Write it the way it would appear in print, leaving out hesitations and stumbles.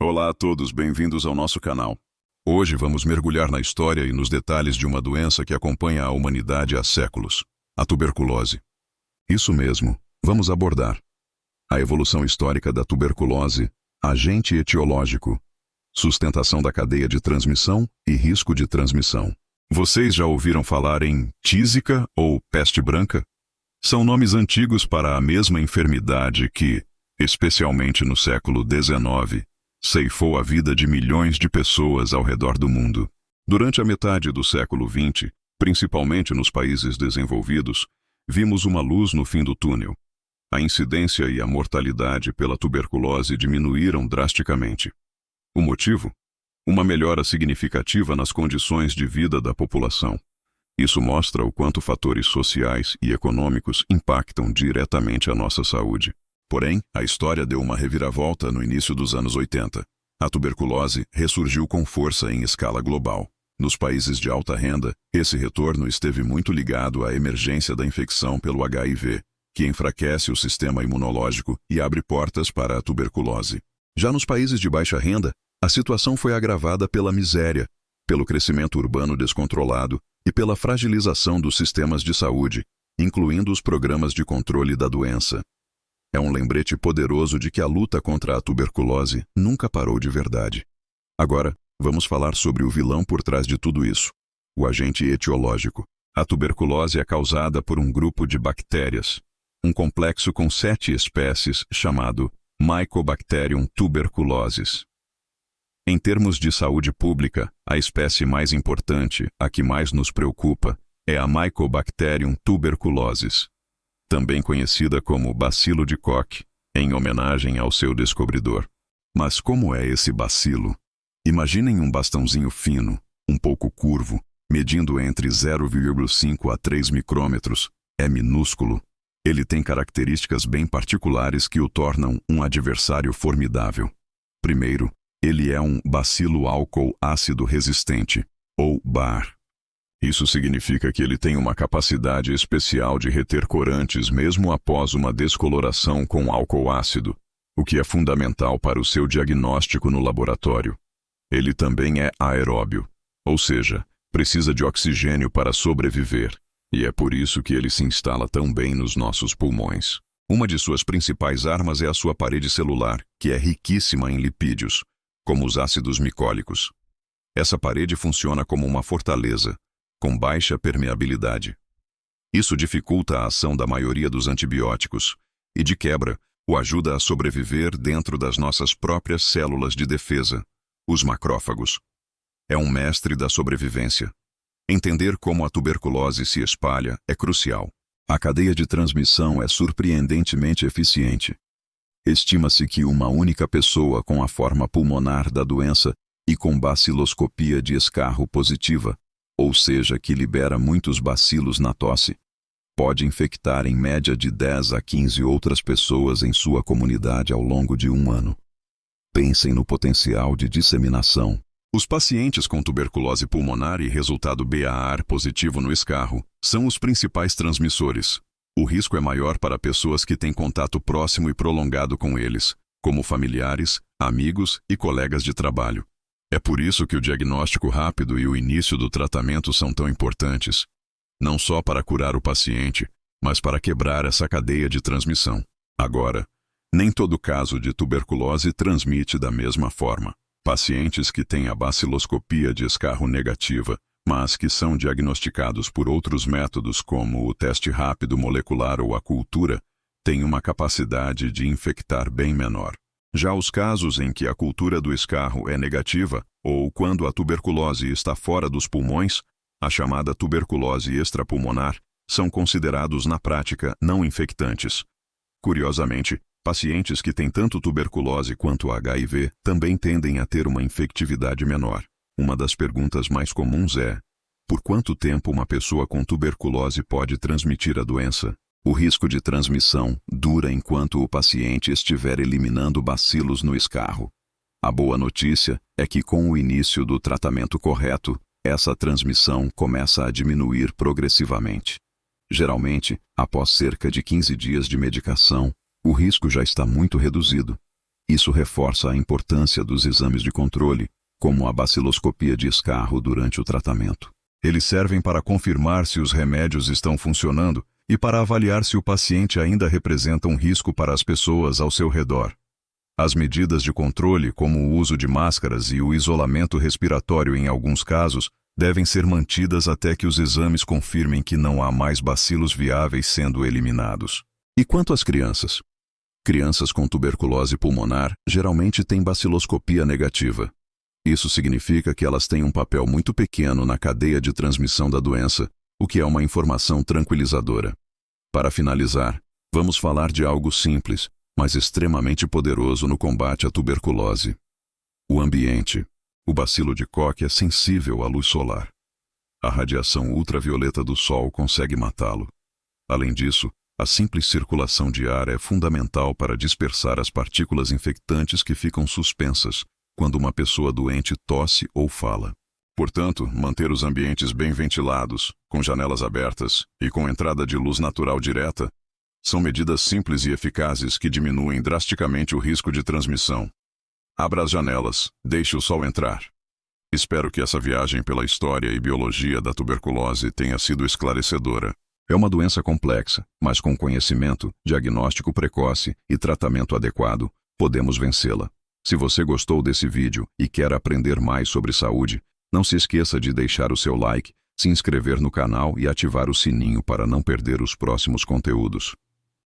Olá a todos, bem-vindos ao nosso canal. Hoje vamos mergulhar na história e nos detalhes de uma doença que acompanha a humanidade há séculos, a tuberculose. Isso mesmo, vamos abordar a evolução histórica da tuberculose, agente etiológico, sustentação da cadeia de transmissão e risco de transmissão. Vocês já ouviram falar em tísica ou peste branca? São nomes antigos para a mesma enfermidade que, especialmente no século XIX, ceifou a vida de milhões de pessoas ao redor do mundo. Durante a metade do século XX, principalmente nos países desenvolvidos, vimos uma luz no fim do túnel. A incidência e a mortalidade pela tuberculose diminuíram drasticamente. O motivo? Uma melhora significativa nas condições de vida da população. Isso mostra o quanto fatores sociais e econômicos impactam diretamente a nossa saúde. Porém, a história deu uma reviravolta no início dos anos 80. A tuberculose ressurgiu com força em escala global. Nos países de alta renda, esse retorno esteve muito ligado à emergência da infecção pelo HIV, que enfraquece o sistema imunológico e abre portas para a tuberculose. Já nos países de baixa renda, a situação foi agravada pela miséria, pelo crescimento urbano descontrolado e pela fragilização dos sistemas de saúde, incluindo os programas de controle da doença. É um lembrete poderoso de que a luta contra a tuberculose nunca parou de verdade. Agora, vamos falar sobre o vilão por trás de tudo isso, o agente etiológico. A tuberculose é causada por um grupo de bactérias, um complexo com 7 espécies chamado Mycobacterium tuberculosis. Em termos de saúde pública, a espécie mais importante, a que mais nos preocupa, é a Mycobacterium tuberculosis, também conhecida como bacilo de Koch, em homenagem ao seu descobridor. Mas como é esse bacilo? Imaginem um bastãozinho fino, um pouco curvo, medindo entre 0,5 a 3 micrômetros. É minúsculo. Ele tem características bem particulares que o tornam um adversário formidável. Primeiro, ele é um bacilo álcool ácido resistente, ou BAR. Isso significa que ele tem uma capacidade especial de reter corantes mesmo após uma descoloração com álcool ácido, o que é fundamental para o seu diagnóstico no laboratório. Ele também é aeróbio, ou seja, precisa de oxigênio para sobreviver, e é por isso que ele se instala tão bem nos nossos pulmões. Uma de suas principais armas é a sua parede celular, que é riquíssima em lipídios, como os ácidos micólicos. Essa parede funciona como uma fortaleza, com baixa permeabilidade. Isso dificulta a ação da maioria dos antibióticos e, de quebra, o ajuda a sobreviver dentro das nossas próprias células de defesa, os macrófagos. É um mestre da sobrevivência. Entender como a tuberculose se espalha é crucial. A cadeia de transmissão é surpreendentemente eficiente. Estima-se que uma única pessoa com a forma pulmonar da doença e com baciloscopia de escarro positiva, ou seja, que libera muitos bacilos na tosse, pode infectar em média de 10 a 15 outras pessoas em sua comunidade ao longo de um ano. Pensem no potencial de disseminação. Os pacientes com tuberculose pulmonar e resultado BAR positivo no escarro são os principais transmissores. O risco é maior para pessoas que têm contato próximo e prolongado com eles, como familiares, amigos e colegas de trabalho. É por isso que o diagnóstico rápido e o início do tratamento são tão importantes, não só para curar o paciente, mas para quebrar essa cadeia de transmissão. Agora, nem todo caso de tuberculose transmite da mesma forma. Pacientes que têm a baciloscopia de escarro negativa, mas que são diagnosticados por outros métodos como o teste rápido molecular ou a cultura, têm uma capacidade de infectar bem menor. Já os casos em que a cultura do escarro é negativa, ou quando a tuberculose está fora dos pulmões, a chamada tuberculose extrapulmonar, são considerados na prática não infectantes. Curiosamente, pacientes que têm tanto tuberculose quanto HIV também tendem a ter uma infectividade menor. Uma das perguntas mais comuns é: por quanto tempo uma pessoa com tuberculose pode transmitir a doença? O risco de transmissão dura enquanto o paciente estiver eliminando bacilos no escarro. A boa notícia é que com o início do tratamento correto, essa transmissão começa a diminuir progressivamente. Geralmente, após cerca de 15 dias de medicação, o risco já está muito reduzido. Isso reforça a importância dos exames de controle, como a baciloscopia de escarro durante o tratamento. Eles servem para confirmar se os remédios estão funcionando e para avaliar se o paciente ainda representa um risco para as pessoas ao seu redor. As medidas de controle, como o uso de máscaras e o isolamento respiratório em alguns casos, devem ser mantidas até que os exames confirmem que não há mais bacilos viáveis sendo eliminados. E quanto às crianças? Crianças com tuberculose pulmonar geralmente têm baciloscopia negativa. Isso significa que elas têm um papel muito pequeno na cadeia de transmissão da doença, o que é uma informação tranquilizadora. Para finalizar, vamos falar de algo simples, mas extremamente poderoso no combate à tuberculose. O ambiente. O bacilo de Koch é sensível à luz solar. A radiação ultravioleta do sol consegue matá-lo. Além disso, a simples circulação de ar é fundamental para dispersar as partículas infectantes que ficam suspensas quando uma pessoa doente tosse ou fala. Portanto, manter os ambientes bem ventilados, com janelas abertas e com entrada de luz natural direta, são medidas simples e eficazes que diminuem drasticamente o risco de transmissão. Abra as janelas, deixe o sol entrar. Espero que essa viagem pela história e biologia da tuberculose tenha sido esclarecedora. É uma doença complexa, mas com conhecimento, diagnóstico precoce e tratamento adequado, podemos vencê-la. Se você gostou desse vídeo e quer aprender mais sobre saúde, não se esqueça de deixar o seu like, se inscrever no canal e ativar o sininho para não perder os próximos conteúdos.